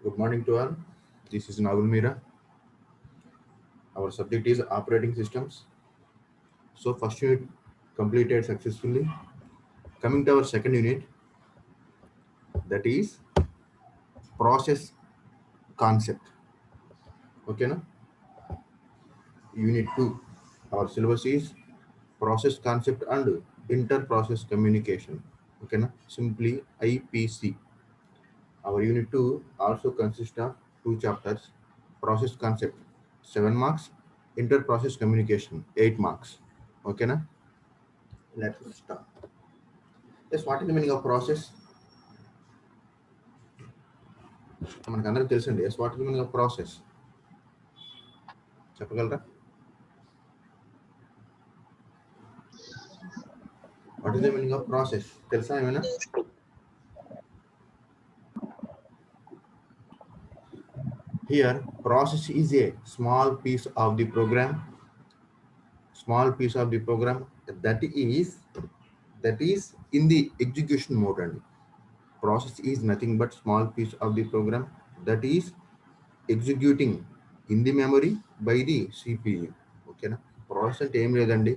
Good morning to all. This is Nagul Mira. Our subject is operating systems. So first unit completed successfully. Coming to our second unit, that is process concept. Okay, na? Unit 2. Our syllabus is process concept and inter-process communication. Okay, na? Simply IPC. Our unit 2 also consists of two chapters. Process concept 7 marks, inter-process communication 8 marks. Okay, na? Let's start. Yes, what is the meaning of process? మనకు అందరికి తెలుసండి. Yes, what is the meaning of process? చెప్పగలరా? What is the meaning of process? తెలుసా ఏమైనా? Here, process is a small piece of the program. Small piece of the program that is in the execution mode. And process is nothing but small piece of the program that is executing in the memory by the CPU. ఓకేనా? Process అంటే ఏం లేదండి.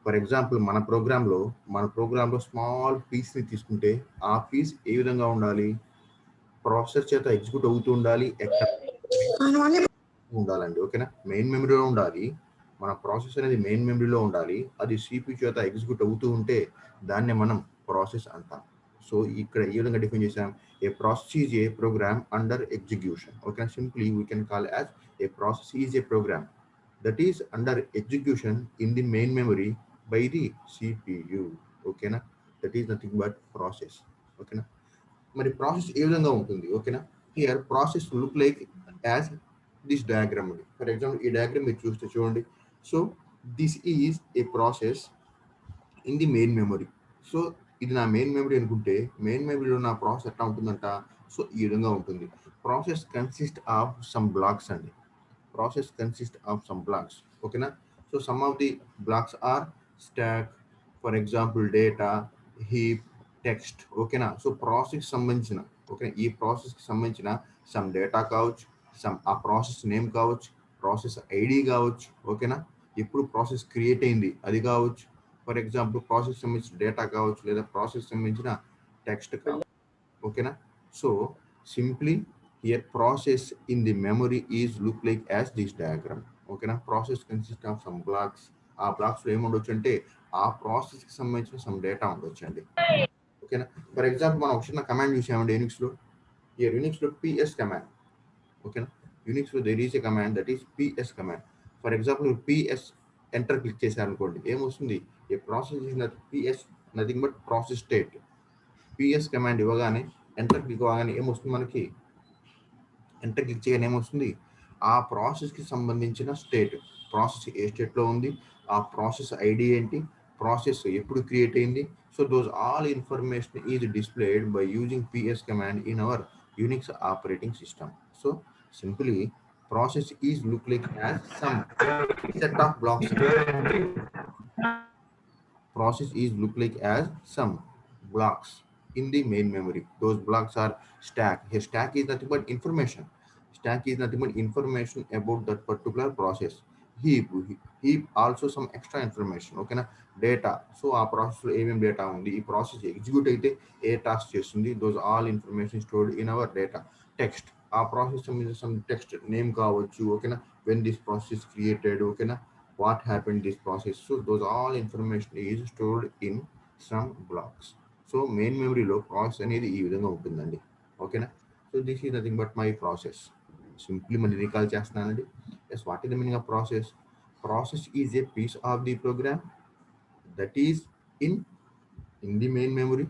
For example మన ప్రోగ్రాంలో small పీస్ని తీసుకుంటే ఆ piece ఏ విధంగా ఉండాలి? ప్రాసెసర్ చేత ఎగ్జిక్యూట్ అవుతూ ఉండాలి. ఎక్కడ ఉండాలండి. ఓకేనా? మెయిన్ మెమరీలో ఉండాలి. మన ప్రాసెస్ అనేది మెయిన్ మెమరీలో ఉండాలి. అది CPU చేత ఎగ్జిక్యూట్ అవుతూ ఉంటే దాన్నే మనం ప్రాసెస్ అంటాం. సో ఇక్కడ ఏ విధంగా డిఫైన్ చేసాం? A process is a program under execution. Okay, simply we can call as a process is a program that is under execution in the main memory by the CPU. Okay, na? That is nothing but process. Okay, na? మరి process ఏ విధంగా ఉంటుంది? ఓకేనా? Here process look like as this diagram అండి. For example ఈ diagram మీరు చూస్తే చూడండి. So this is a process in the main memory. So ఇది నా మెయిన్ మెమరీ అనుకుంటే మెయిన్ మెమరీలో నా ప్రాసెస్ ఎట్లా ఉంటుందంట? సో ఈ విధంగా ఉంటుంది. Process consist of some blocks అండి. Process consist of some blocks. ఓకేనా? So some of the blocks are stack, for example data, heap, text. ఓకేనా? సో ప్రాసెస్ సంబంధించిన ఓకే ఈ ప్రాసెస్కి సంబంధించిన సమ్ డేటా కావచ్చు, సమ్ ఆ ప్రాసెస్ నేమ్ కావచ్చు, ప్రాసెస్ ఐడి కావచ్చు. ఓకేనా? ఎప్పుడు ప్రాసెస్ క్రియేట్ అయింది అది కావచ్చు. ఫర్ ఎగ్జాంపుల్ ప్రాసెస్ సంబంధించిన డేటా కావచ్చు, లేదా ప్రాసెస్ సంబంధించిన టెక్స్ట్ కావచ్చు. ఓకేనా? So simply here process in the memory is look like as this diagram. ఓకేనా? Process consist of some blocks. ఆ బ్లాక్స్లో ఏముండొచ్చు అంటే ఆ ప్రాసెస్కి సంబంధించిన సమ్ డేటా ఉండొచ్చు అండి. ఓకేనా? ఫర్ ఎగ్జాంపుల్ మనం ఒక చిన్న కమాండ్ చూసామండి యూనిక్స్లో. హియర్ యూనిక్స్లో పిఎస్ కమాండ్. ఓకేనా? యూనిక్స్లో there is a command that is PS command. For example మీరు పిఎస్ ఎంటర్ క్లిక్ చేశారనుకోండి, ఏమొస్తుంది? A process is PS nothing but process state. PS command ఇవ్వగానే ఎంటర్ క్లిక్ అవ్వగానే ఏమొస్తుంది మనకి? ఎంటర్ క్లిక్ చేయగానే ఏమొస్తుంది? ఆ ప్రాసెస్కి సంబంధించిన స్టేట్. ప్రాసెస్ ఏ స్టేట్లో ఉంది, ఆ ప్రాసెస్ ఐడి ఏంటి, ప్రాసెస్ ఎప్పుడు క్రియేట్ అయింది. So those all information is displayed by using PS command in our Unix operating system. So simply process is look like as some set of blocks. Process is look like as some blocks in the main memory. Those blocks are stack. Here stack is nothing but information. Stack is nothing but information about that particular process. Heap also some extra information. Okay na? Data. So our process ఏమేం data ఉంది, ఈ process execute అయితే ఏ task చేస్తుంది, those all information stored in our data. Text. ఆ process సంబంధించిన some text name కావచ్చు. ఓకేనా? when this process is created. ఓకేనా? what happened this process. So those all information is stored in some blocks. So main memory లో process అనేది ఈ విధంగా ఉంటుందండి. ఓకేనా? So this is nothing but my process. Simply మళ్ళీ రీకాల్ చేస్తున్నానండి. Yes, what is the meaning of process? Process is a piece of the program that is in the main memory,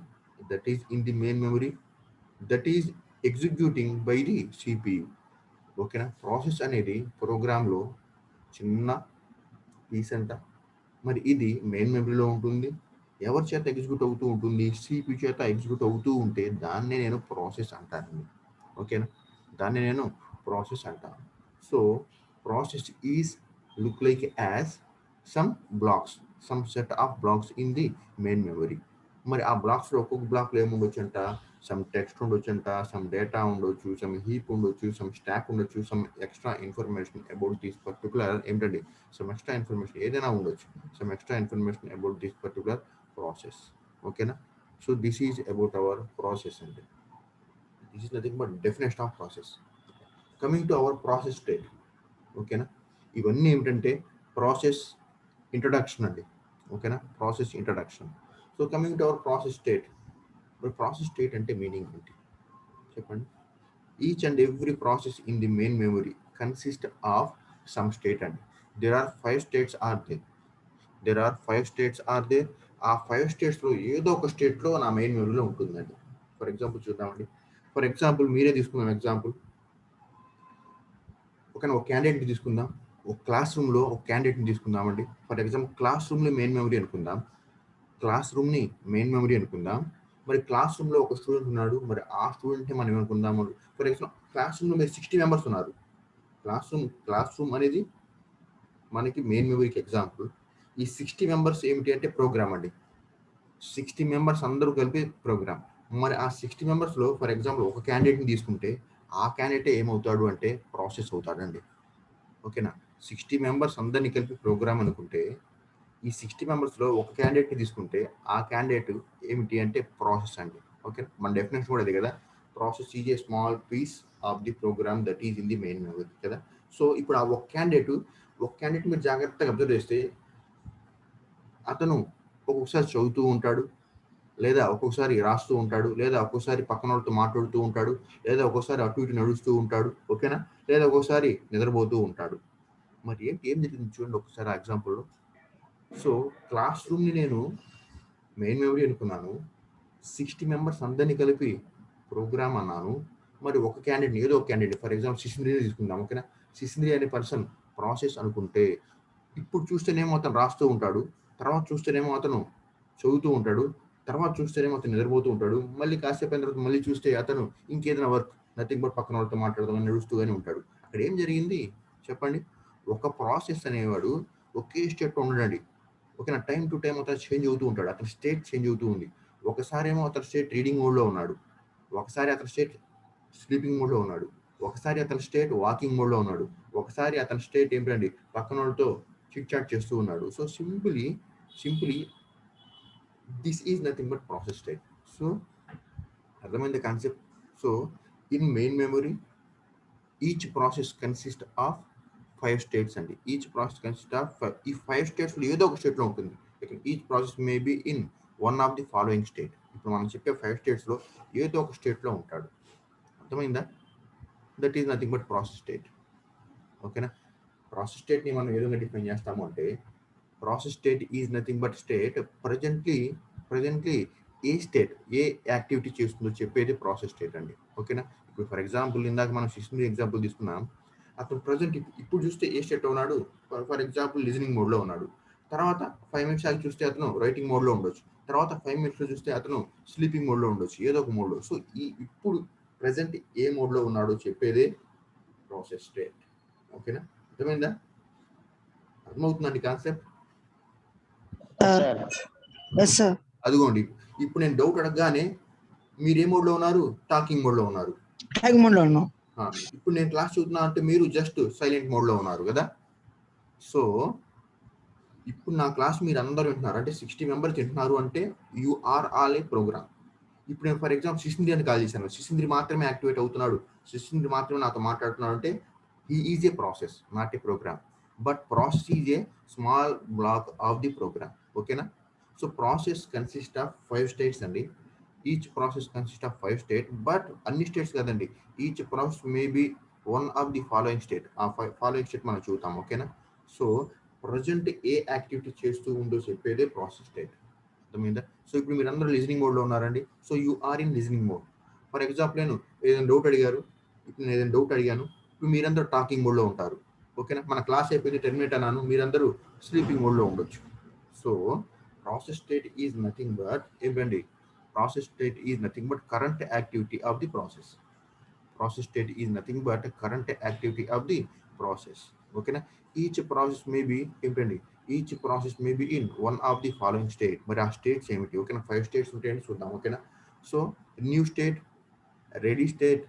that is in the main memory, that is executing by the CPU. ఓకేనా? Process అనేది ప్రోగ్రాంలో చిన్న piece అంట. మరి ఇది main మెమరీలో ఉంటుంది. ఎవరి చేత ఎగ్జిక్యూట్ అవుతూ ఉంటుంది? CPU చేత ఎగ్జిక్యూట్ అవుతూ ఉంటే దాన్నే నేను ప్రాసెస్ అంటానండి. ఓకేనా? దాన్ని నేను ప్రాసెస్ అంటాను. So process is look like as some blocks, some set of blocks in the main memory. మరి ఆ బ్లాక్స్లో ఒక్కొక్క బ్లాక్లో ఏముండొచ్చు అంట? సమ్ టెక్స్ట్ ఉండొచ్చంట, సమ్ డేటా ఉండొచ్చు, సమ్ హీప్ ఉండొచ్చు, సమ్ స్టాక్ ఉండొచ్చు, some extra information about this particular ఏంటండి, సమ్ ఎక్స్ట్రా ఇన్ఫర్మేషన్ ఏదైనా ఉండొచ్చు, some extra information about this particular process. ఓకేనా? So this is about our process అండి. This is nothing but definition of process. Coming to our process state. ఓకేనా? ఇవన్నీ ఏమిటంటే process introduction అండి. ఓకేనా? Process introduction. So coming to our process state. మరి process state అంటే meaning ఏంటి చెప్పండి? Each and every process in the main memory consist of some state అండి. There are 5 states are there. ఆ 5 స్టేట్స్లో ఏదో ఒక స్టేట్లో నా మెయిన్ మెమరీలో ఉంటుందండి. ఫర్ ఎగ్జాంపుల్ చూద్దామండి. ఫర్ ఎగ్జాంపుల్ మీరే తీసుకుందాం ఎగ్జాంపుల్. ఒక క్యాండిడేట్ని తీసుకుందాం. ఒక క్లాస్ రూమ్లో ఒక క్యాండిడేట్ని తీసుకుందామండి. ఫర్ ఎగ్జాంపుల్ క్లాస్ రూమ్ని మెయిన్ మెమరీ అనుకుందాం. మరి క్లాస్ రూమ్లో ఒక స్టూడెంట్ ఉన్నాడు. మరి ఆ స్టూడెంట్ని మనం ఏమనుకుందాము? ఫర్ ఎగ్జాంపుల్ క్లాస్ రూమ్లో మీరు 60 మెంబర్స్ ఉన్నారు. క్లాస్ రూమ్ అనేది మనకి మెయిన్ మెమరీకి ఎగ్జాంపుల్. ఈ 60 మెంబర్స్ ఏమిటి అంటే ప్రోగ్రామ్ అండి. 60 మెంబర్స్ అందరూ కలిపి ప్రోగ్రామ్. మరి ఆ 60 మెంబర్స్లో ఫర్ ఎగ్జాంపుల్ ఒక క్యాండిడేట్ని తీసుకుంటే ఆ క్యాండిడేట్ ఏమవుతాడు అంటే ప్రాసెస్ అవుతాడండి. ఓకేనా? 60 మెంబర్స్ అందరినీ కలిపి ప్రోగ్రామ్ అనుకుంటే ఈ 60 మెంబర్స్లో ఒక క్యాండిడేట్ని తీసుకుంటే ఆ క్యాండిడేట్ ఏమిటి అంటే ప్రాసెస్ అండి. ఓకే, మన డెఫినేషన్ కూడా అది కదా, process is a small piece of the program that is in the main memory కదా. సో ఇప్పుడు ఆ ఒక క్యాండిడేట్ మీరు జాగ్రత్తగా అబ్జర్వ్ చేస్తే అతను ఒక్కొక్కసారి చదువుతూ ఉంటాడు, లేదా ఒక్కొక్కసారి రాస్తూ ఉంటాడు, లేదా ఒక్కొక్కసారి పక్కన వాళ్ళతో మాట్లాడుతూ ఉంటాడు, లేదా ఒక్కొక్కసారి అటు ఇటు నడుస్తూ ఉంటాడు. ఓకేనా? లేదా ఒక్కొక్కసారి నిద్రపోతూ ఉంటాడు. మరి ఏం జరిగింది చూడండి ఒకసారి ఆ ఎగ్జాంపుల్లో. సో క్లాస్ రూమ్ని నేను మెయిన్ మెమరీ అనుకున్నాను, 60 మెంబర్స్ అందరినీ కలిపి ప్రోగ్రామ్ అన్నాను. మరి ఒక క్యాండిడేట్ ఏదో ఒక క్యాండిడేట్ ఫర్ ఎగ్జాంపుల్ శిశుంద్రిని తీసుకుందాం. ఓకేనా? శిశుంద్రి అనే పర్సన్ ప్రాసెస్ అనుకుంటే ఇప్పుడు చూస్తేనేమో అతను రాస్తూ ఉంటాడు, తర్వాత చూస్తేనేమో అతను చదువుతూ ఉంటాడు, తర్వాత చూస్తేనేమో అతను నిద్రపోతూ ఉంటాడు, మళ్ళీ కాసేపు అయిన తర్వాత మళ్ళీ చూస్తే అతను ఇంకేదైనా వర్క్ నథింగ్ బట్ పక్కన వాళ్ళతో మాట్లాడదాం నడుస్తూనే ఉంటాడు. అక్కడ ఏం జరిగింది చెప్పండి? ఒక ప్రాసెస్ అనేవాడు ఒకే స్టేట్లో ఉండడండి. ఓకేనా? టైం టు టైం అతను చేంజ్ అవుతూ ఉంటాడు, అతని స్టేట్ చేంజ్ అవుతూ ఉంది. ఒకసారి ఏమో అతని స్టేట్ రీడింగ్ మోడ్లో ఉన్నాడు, ఒకసారి అతని స్టేట్ స్లీపింగ్ మోడ్లో ఉన్నాడు, ఒకసారి అతని స్టేట్ వాకింగ్ మోడ్లో ఉన్నాడు, ఒకసారి అతని స్టేట్ ఏంటండి పక్కన వాళ్ళతో చిట్ చాట్ చేస్తూ ఉన్నాడు. So simply this is nothing but process state. So అర్థమైంది concept? So in main memory each process consist of 5 states అండి. ఈచ్ ప్రాసెస్ కన్సిస్ట్ ఆఫ్ ఈ 5 స్టేట్స్లో ఏదో ఒక స్టేట్లో ఉంటుంది. Each process may be in one of the following state. ఇప్పుడు మనం చెప్పే 5 స్టేట్స్లో ఏదో ఒక స్టేట్లో ఉంటాడు. అర్థమైందా? That is nothing but process state. ఓకేనా? ప్రాసెస్ స్టేట్ని మనం ఏ విధంగా డిఫైన్ చేస్తాము అంటే process state is nothing but state presently A state A activity చేస్తుందో చెప్పేది ప్రాసెస్ స్టేట్ అండి. ఓకేనా? ఇప్పుడు ఫర్ ఎగ్జాంపుల్ ఇందాక మనం శిశుని ఎగ్జాంపుల్ తీసుకున్నాం. అతను ప్రజెంట్ ఇప్పుడు చూస్తే ఏ స్టేట్లో ఉన్నాడు? ఫర్ ఎగ్జాంపుల్ లిజనింగ్ మోడ్లో ఉన్నాడు. తర్వాత 5 మినిట్స్ ఆగి చూస్తే అతను రైటింగ్ మోడ్లో ఉండొచ్చు, తర్వాత 5 మినిట్స్లో చూస్తే అతను స్లీపింగ్ మోడ్లో ఉండొచ్చు, ఏదో ఒక మోడ్లో. సో ఇప్పుడు ప్రజెంట్ ఏ మోడ్లో ఉన్నాడో చెప్పేదే ప్రాసెస్ స్టేట్. ఓకేనా? అర్థమైందా? అర్థమవుతుందండి కాన్సెప్ట్? అదిగోండి, ఇప్పుడు నేను డౌట్ అడగగానే మీరు ఏ మోడ్లో ఉన్నారు? టాకింగ్ మోడ్లో ఉన్నారు. ఇప్పుడు నేను క్లాస్ చూస్తున్నా అంటే మీరు జస్ట్ సైలెంట్ మోడ్లో ఉన్నారు కదా. సో ఇప్పుడు నా క్లాస్ మీరు అందరూ వింటున్నారు అంటే 60 మెంబర్స్ వింటున్నారు అంటే you are all a program. ఇప్పుడు నేను ఫర్ ఎగ్జాంపుల్ శిశుంద్రి అని కాల్ చేశాను, శిశుంద్రి మాత్రమే యాక్టివేట్ అవుతున్నాడు, శిశుంద్రి మాత్రమే నాతో మాట్లాడుతున్నాడు అంటే he is a process, not a program. But process is a small block of the program. ఓకేనా? So process consist of 5 states అండి. Each process consist of 5 state. But అన్ని స్టేట్స్ కదండి, each process may be one of the following state. ఆ following state మనం చూద్దాం. ఓకేనా? So present ఏ activity చేస్తూ ఉందో చెప్పేదే ప్రాసెస్ స్టేట్. అర్థమైందా? సో ఇప్పుడు మీరు అందరూ లిజనింగ్ మోడ్లో ఉన్నారండి. So you are in listening mode. For example నేను ఏదైనా డౌట్ అడిగాను, ఇప్పుడు మీరందరూ టాకింగ్ మోడ్లో ఉంటారు. ఓకేనా? మన క్లాస్ అయిపోయింది, టెర్మినేట్ అన్నాను, మీరందరూ స్లీపింగ్ మోడ్లో ఉండొచ్చు. So process state is nothing but ఏంటండి? Process state is nothing but current activity of the process. Process state is nothing but current activity of the process. ఓకేనా? ఈచ్ ప్రాసెస్ మే బి ఏంటండి? Each process may be in one of the following state. మరి ఆ states ఏమిటి? ఓకేనా? 5 states ఉంటాయని చూద్దాం. ఓకేనా? So new state, ready state,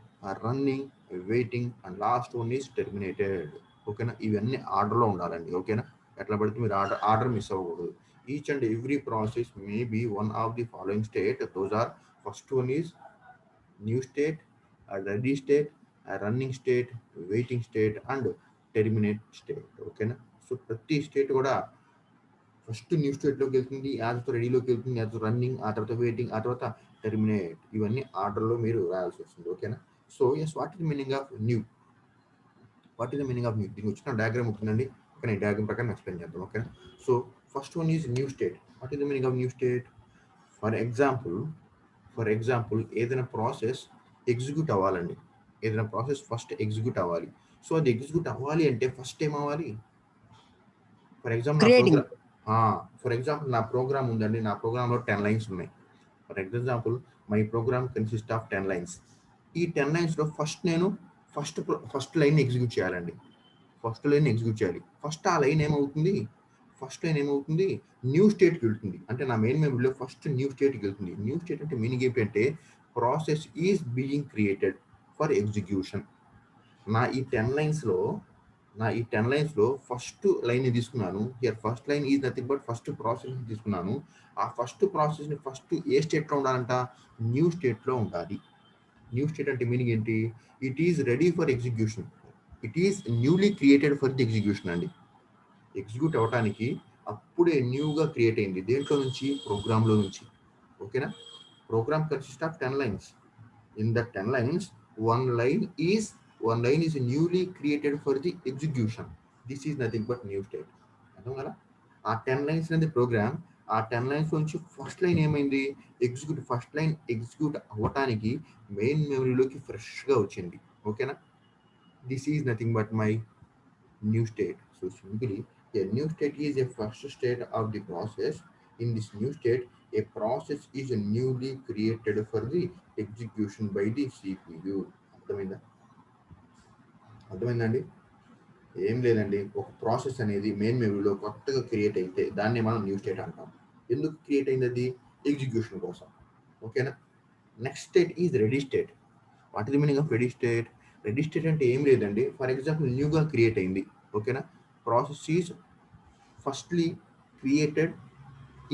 running, waiting and last one is terminated. ఓకేనా, ఇవన్నీ ఆర్డర్లో ఉండాలండి. ఓకేనా, ఎట్లా పడితే మీరు ఆర్డర్ మిస్ అవ్వకూడదు. Each and every process may be one of the following state. Those are, first one is new state, ready state, running state, waiting state and terminate state. ఓకేనా, సో ప్రతి స్టేట్ కూడా first new స్టేట్లోకి వెళ్తుంది, ఆ తర్వాత రెడీలోకి వెళ్తుంది, ఆ తర్వాత రన్నింగ్, ఆ తర్వాత వెయిటింగ్, ఆ తర్వాత టెర్మినేట్. ఇవన్నీ ఆర్డర్లో మీరు రాయాల్సి వస్తుంది. ఓకేనా, so yes, what is the meaning of new? What is the meaning of new? దీనికి వచ్చిన డయాగ్రామ్ ఉంటుందండి. ఓకే, ఈ డయాగ్రామ్ ప్రకారం ఎక్స్ప్లెయిన్ చేద్దాం. ఓకేనా, so first one is new state. What is the meaning of new state? For example ఏదైనా process execute అవ్వాలండి. ఏదైనా ప్రాసెస్ ఫస్ట్ ఎగ్జిక్యూట్ అవ్వాలి. సో అది ఎగ్జిక్యూట్ అవ్వాలి అంటే ఫస్ట్ ఏం అవ్వాలి? For creating. ఎగ్జాంపుల్ నా ప్రోగ్రామ్ ఉందండి. నా ప్రోగ్రాంలో 10 లైన్స్ ఉన్నాయి. For example my program consist of 10 lines. ఈ 10 లైన్స్లో ఫస్ట్ లైన్ ఎగ్జిక్యూట్ చేయాలండి. ఫస్ట్ లైన్ ఎగ్జిక్యూట్ చేయాలి. ఫస్ట్ ఆ లైన్ ఏమవుతుంది? న్యూ స్టేట్కి వెళ్తుంది. అంటే నా మెయిన్ మెమరీలో ఫస్ట్ న్యూ స్టేట్కి వెళ్తుంది. న్యూ స్టేట్ అంటే మీనింగ్ ఏంటంటే process is being created for execution. నా ఈ 10 లైన్స్లో ఫస్ట్ లైన్ తీసుకున్నాను. Here first line is nothing but first process తీసుకున్నాను. ఆ ఫస్ట్ ప్రాసెస్ని ఫస్ట్ ఏ స్టేట్లో ఉండాలంట? న్యూ స్టేట్లో ఉండాలి. న్యూ స్టేట్ అంటే మీనింగ్ ఏంటి? It is ready for execution. It is newly created for the execution అండి. ఎగ్జిక్యూట్ అవ్వడానికి అప్పుడే న్యూగా క్రియేట్ అయింది. దేంట్లో నుంచి? ప్రోగ్రాంలో నుంచి. ఓకేనా, program consist of 10 lines. In the 10 lines, one line is newly created for the execution. This is nothing but new state. అర్థం కదా? ఆ 10 లైన్స్ అనేది ప్రోగ్రామ్. ఆ 10 లైన్స్ నుంచి ఫస్ట్ లైన్ ఏమైంది? ఫస్ట్ లైన్ ఎగ్జిక్యూట్ అవ్వటానికి మెయిన్ మెమరీలోకి ఫ్రెష్గా వచ్చింది. ఓకేనా, this is nothing but my new state. So simply, a new state is a first state of the process. In this new state, a process is newly created for the execution by the CPU. అర్థమైందండి? ఏం లేదండి, ఒక process అనేది main మెమరీలో కొత్తగా create అయితే దాన్ని మనం న్యూ స్టేట్ అంటాం. ఎందుకు క్రియేట్ అయింది? అది ఎగ్జిక్యూషన్ కోసం. ఓకేనా, next state is ready state. What is the meaning of ready state? Ready state అంటే ఏం లేదండి, ఫర్ ఎగ్జాంపుల్ న్యూగా క్రియేట్ అయింది. ఓకేనా, process is firstly created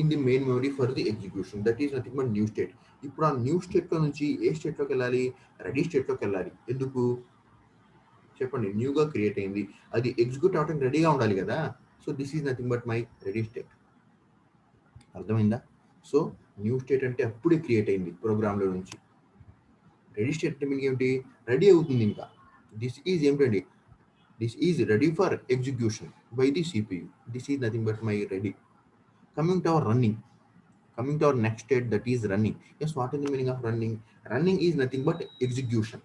in the main memory for the execution. That is nothing but new state. ఇప్పుడు ఆ new స్టేట్లో నుంచి ఏ స్టేట్లోకి వెళ్ళాలి? రెడీ స్టేట్లోకి వెళ్ళాలి. ఎందుకు చెప్పండి? న్యూగా క్రియేట్ అయింది, అది ఎగ్జిక్యూట్ అవడానికి రెడీగా ఉండాలి కదా. So this is nothing but my ready state. అర్థమైందా? సో న్యూ స్టేట్ అంటే అప్పుడే క్రియేట్ అయింది ప్రోగ్రాంలో నుంచి. రెడీ స్టేట్ అంటే మీనింగ్ ఏమిటి? రెడీ అవుతుంది ఇంకా. దిస్ ఈజ్ ఏమిటండి? This is ready for execution by the CPU. This is nothing but my ready. Coming to our next state, that is running. Yes, what is the meaning of running? Running is nothing but execution.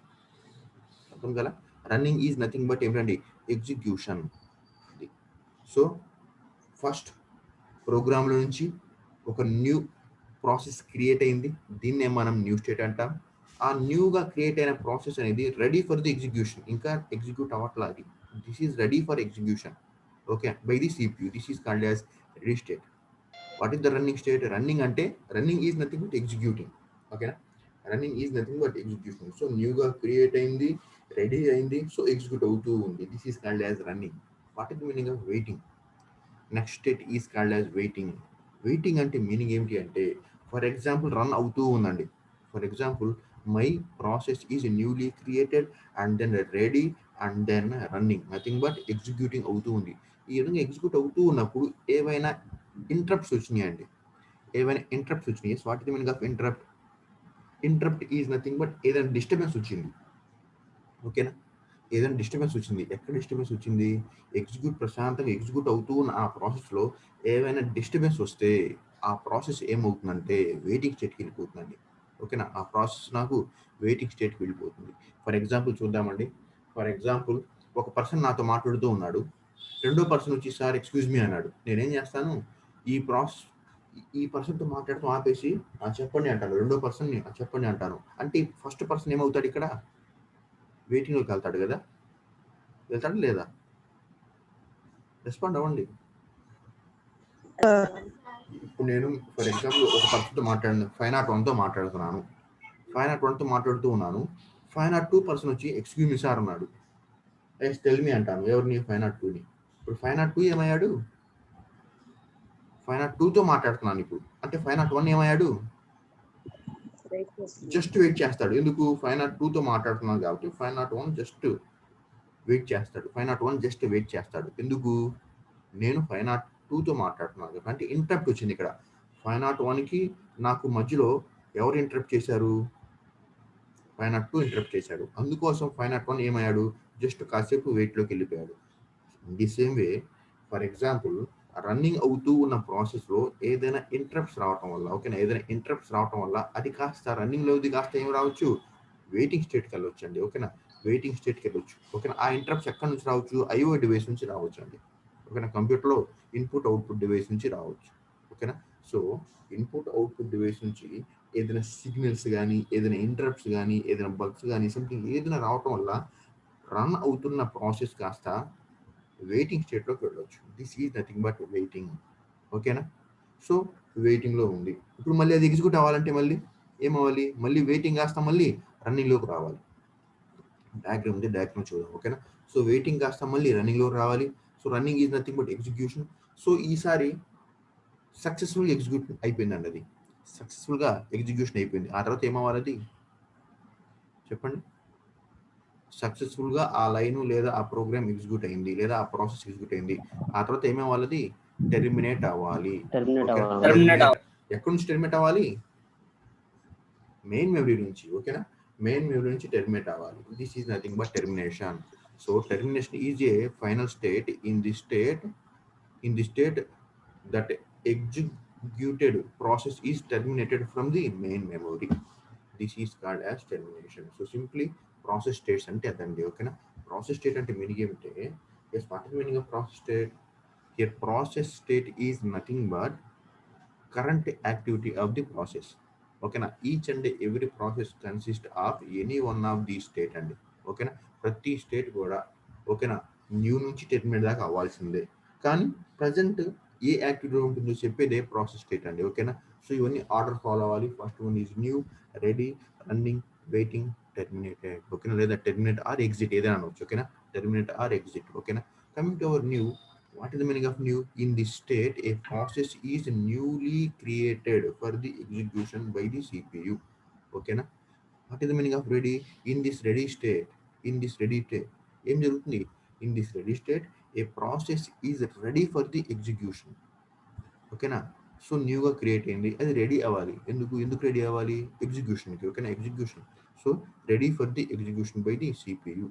Running is nothing but execution. So first ప్రోగ్రాంలో నుంచి ఒక new process create అయింది, దీన్నే మనం new state అంటాం. ఆ న్యూగా create అయిన ప్రాసెస్ అనేది రెడీ ఫర్ ది ఎగ్జిక్యూషన్, ఇంకా ఎగ్జిక్యూట్ అవ్వట్లేదు. This is ready for execution, okay, by the CPU. This is called as ready state. What is the running state? Running అంటే running is nothing but executing. ఓకేనా, running is nothing but execution. So న్యూగా create అయింది, ready అయింది, so execute అవుతూ ఉంది. This is called as running. What is the meaning of waiting? Next state is called as waiting. Waiting అంటే meaning ఏమిటి అంటే, for example run అవుతూ ఉందండి. For example my process is newly created and then ready and then running, nothing but executing అవుతూ ఉంది. ఈ విధంగా execute అవుతూ ఉన్నప్పుడు ఏవైనా ఇంటరప్ట్స్ వచ్చినాయండి. What is the meaning of interrupt? Interrupt is nothing but ఏదైనా డిస్టర్బెన్స్ వచ్చింది. ఓకేనా, ఏదైనా డిస్టర్బెన్స్ వచ్చింది. ఎక్కడ డిస్టర్బెన్స్ వచ్చింది? ప్రశాంతంగా ఎగ్జిక్యూట్ అవుతూ ఉన్న ఆ ప్రాసెస్లో ఏవైనా డిస్టర్బెన్స్ వస్తే ఆ ప్రాసెస్ ఏమవుతుందంటే వెయిటింగ్ స్టేట్కి వెళ్ళిపోతుందండి. ఓకేనా, ఆ ప్రాసెస్ నాకు వెయిటింగ్ స్టేట్కి వెళ్ళిపోతుంది. ఫర్ ఎగ్జాంపుల్ చూద్దామండి. ఫర్ ఎగ్జాంపుల్ ఒక పర్సన్ నాతో మాట్లాడుతూ ఉన్నాడు, రెండో పర్సన్ వచ్చి సార్ ఎక్స్క్యూజ్ మీ అన్నాడు. నేనేం చేస్తాను? ఈ పర్సన్తో మాట్లాడుతూ ఆపేసి చెప్పండి అంటాను. రెండో పర్సన్ చెప్పండి అంటాను. అంటే ఫస్ట్ పర్సన్ ఏమవుతాడు? ఇక్కడ వెయిటింగ్లోకి వెళ్తాడు కదా. వెళ్తాడు లేదా? రెస్పాండ్ అవ్వండి. ఇప్పుడు నేను ఫర్ ఎగ్జాంపుల్ ఒక పర్సన్తో 501తో మాట్లాడుతున్నాను. 501తో మాట్లాడుతూ ఉన్నాను. 502 పర్సన్ వచ్చి ఎక్స్క్యూజ్ మీ సార్ అన్నాడు. ఎస్ టెల్ మీ అంటాను ఎవరిని 502ని. ఇప్పుడు 502 ఏమయ్యాడు? 502తో మాట్లాడుతున్నాను ఇప్పుడు. అంటే 501 ఏమయ్యాడు? జస్ట్ వెయిట్ చేస్తాడు. ఎందుకు? 502తో మాట్లాడుతున్నాను కాబట్టి 501 జస్ట్ వెయిట్ చేస్తాడు. 501 జస్ట్ వెయిట్ చేస్తాడు. ఎందుకు? నేను 502తో మాట్లాడుతున్నాను. అంటే ఇంటరప్ట్ వచ్చింది ఇక్కడ. 501కి నాకు మధ్యలో ఎవరు ఇంటరప్ట్ చేశారు? 502 ఇంటరప్ట్ చేశాడు. అందుకోసం 501 ఏమయ్యాడు? జస్ట్ కాసేపు వెయిట్లోకి వెళ్ళిపోయాడు. In the same way for example running అవుతూ ఉన్న ప్రాసెస్లో ఏదైనా ఇంటరప్ట్స్ రావటం వల్ల, ఓకేనా, ఏదైనా ఇంటరప్ట్స్ రావటం వల్ల అది కాస్త రన్నింగ్లోది కాస్త ఏం రావచ్చు? వెయిటింగ్ స్టేట్కి వెళ్ళొచ్చు అండి. ఓకేనా, వెయిటింగ్ స్టేట్కి వెళ్ళొచ్చు. ఓకేనా, ఆ ఇంటరప్ట్స్ ఎక్కడి నుంచి రావచ్చు? ఐఓ డివైస్ నుంచి రావచ్చు అండి. ఓకేనా, కంప్యూటర్లో ఇన్పుట్ అవుట్పుట్ డివైస్ నుంచి రావచ్చు. ఓకేనా, సో ఇన్పుట్ అవుట్పుట్ డివైస్ నుంచి ఏదైనా సిగ్నల్స్ కానీ, ఏదైనా ఇంటరప్ట్స్ కానీ, ఏదైనా బగ్స్ కానీ, సంథింగ్ ఏదైనా రావటం వల్ల రన్ అవుతున్న ప్రాసెస్ కాస్త వెయిటింగ్ స్టేట్లోకి వెళ్ళొచ్చు. This is nothing but waiting. ఓకేనా, సో వెయిటింగ్లో ఉంది. ఇప్పుడు మళ్ళీ అది ఎగ్జిక్యూట్ అవ్వాలంటే మళ్ళీ ఏమవ్వాలి? మళ్ళీ వెయిటింగ్ కాస్త మళ్ళీ రన్నింగ్లోకి రావాలి. డయాగ్రామ్ ఉంది, డయాగ్రామ్ చూద్దాం. ఓకేనా, సో వెయిటింగ్ కాస్త మళ్ళీ రన్నింగ్లోకి రావాలి. So running is nothing but execution. So ఈసారి సక్సెస్ఫుల్ ఎగ్జిక్యూట్ అయిపోయిందండి. అది సక్సెస్ఫుల్గా ఎగ్జిక్యూషన్ అయిపోయింది. ఆ తర్వాత ఏమవ్వాలి? అది చెప్పండి. సక్సెస్ఫుల్గా ఆ లైన్ లేదా ఆ ప్రోగ్రామ్ ఎగ్జిక్యూట్ అయింది, లేదా ఆ ప్రాసెస్ ఎగ్జిక్యూట్ అయింది. ఆ తర్వాత ఏమవ్వాలి? టెర్మినేట్ అవ్వాలి. ఎక్కడి నుంచి టెర్మినేట్ అవ్వాలి? మెయిన్ మెమరీ నుంచి. ఓకేనా, మెయిన్ మెమరీ నుంచి టెర్మినేట్ అవ్వాలి. This is nothing but termination. So termination is a final state in the state that executed process is terminated from the main memory. This is called as termination. So simply process states అంటే అదండి. ఓకేనా, process state అంటే meaning ఏమిటంటే, yes what is meaning of process state? A process state is nothing but current activity of the process. ఓకేనా, each and every process consist of any one of the state అండి. ఓకేనా, ప్రతి state కూడా ఓకేనా new నుంచి terminate దాకా అవ్వాల్సిందే. కానీ ప్రజెంట్ ఏ యాక్టివిటీ ఉంటుందో చెప్పేదే ప్రాసెస్ స్టేట్ అండి. ఓకేనా, సో ఇవన్నీ ఆర్డర్ ఫాలో అవ్వాలి. First one is new, ready, running, waiting, terminated. ఓకేనా, లేదా టెర్మినేట్ ఆర్ ఎగ్జిట్ ఏదైనా అనవచ్చు. ఓకేనా, టెర్మినేట్ ఆర్ ఎగ్జిట్. ఓకేనా, coming to our new. What is the meaning of new? In this state, a process is newly created for the execution by the CPU. Okay na? What is the meaning of ready? In this ready state, ఏం జరుగుతుంది? In this ready state, a process is ready for the execution. ఓకేనా, so న్యూగా create అయింది, అది ready అవ్వాలి. ఎందుకు ready అవ్వాలి? ఎగ్జిక్యూషన్కి. ఓకేనా, execution. So ready for the execution by the CPU.